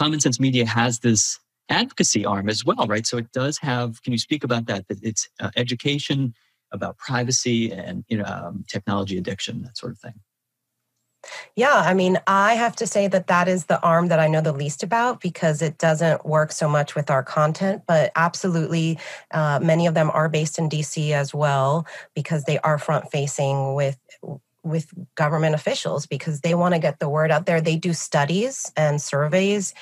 Common Sense Media has this advocacy arm as well, right? So it does have, can you speak about that? That it's education about privacy and technology addiction, that sort of thing. Yeah, I mean, I have to say that that is the arm that I know the least about because it doesn't work so much with our content, but absolutely, many of them are based in DC as well because they are front facing with government officials because they want to get the word out there. They do studies and surveys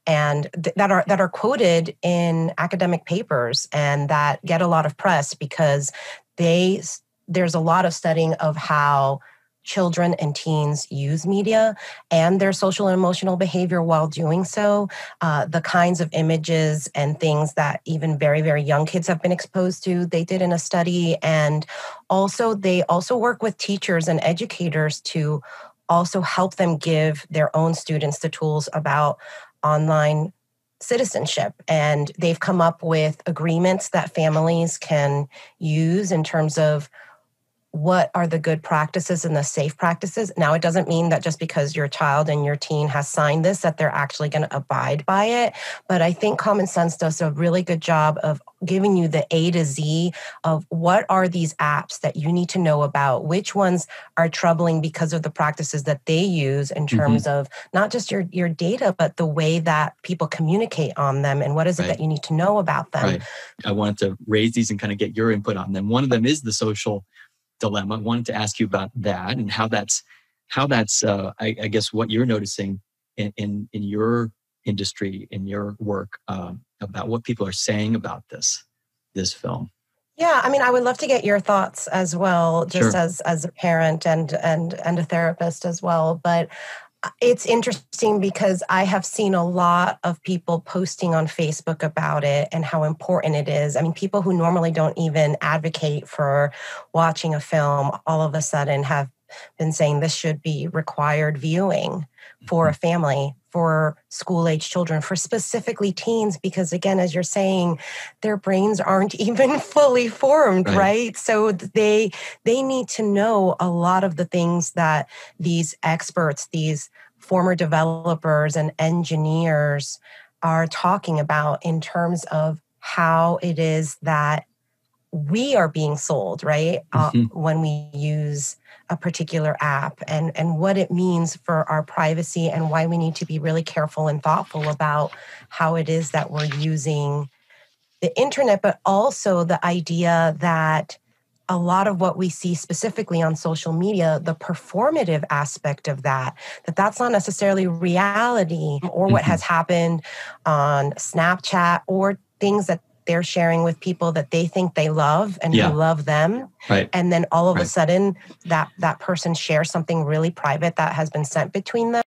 and that are quoted in academic papers and that get a lot of press because there's a lot of studying of how children and teens use media and their social and emotional behavior while doing so, the kinds of images and things that even very, very young kids have been exposed to, they did in a study. And also, they also work with teachers and educators to also help them give their own students the tools about online citizenship. And they've come up with agreements that families can use in terms of what are the good practices and the safe practices. Now, it doesn't mean that just because your child and your teen has signed this, that they're actually going to abide by it. But I think Common Sense does a really good job of giving you the A to Z of what are these apps that you need to know about, which ones are troubling because of the practices that they use in terms of not just your data, but the way that people communicate on them and what is it that you need to know about them. Right. I wanted to raise these and kind of get your input on them. One of them is the social dilemma. I wanted to ask you about that and how that's I guess what you're noticing in your industry, in your work, about what people are saying about this film. Yeah, I mean, I would love to get your thoughts as well, just as a parent and a therapist as well. But it's interesting because I have seen a lot of people posting on Facebook about it and how important it is. I mean, people who normally don't even advocate for watching a film all of a sudden have been saying this should be required viewing for a family, for school-age children, for specifically teens, because again, as you're saying, their brains aren't even fully formed, right? So they need to know a lot of the things that these experts, these former developers and engineers are talking about in terms of how it is that we are being sold, right? When we use a particular app and what it means for our privacy and why we need to be really careful and thoughtful about how it is that we're using the internet, but also the idea that a lot of what we see specifically on social media, the performative aspect of that's not necessarily reality or what has happened on Snapchat or things that they're sharing with people that they think they love and who love them. And then all of a sudden that person shares something really private that has been sent between them.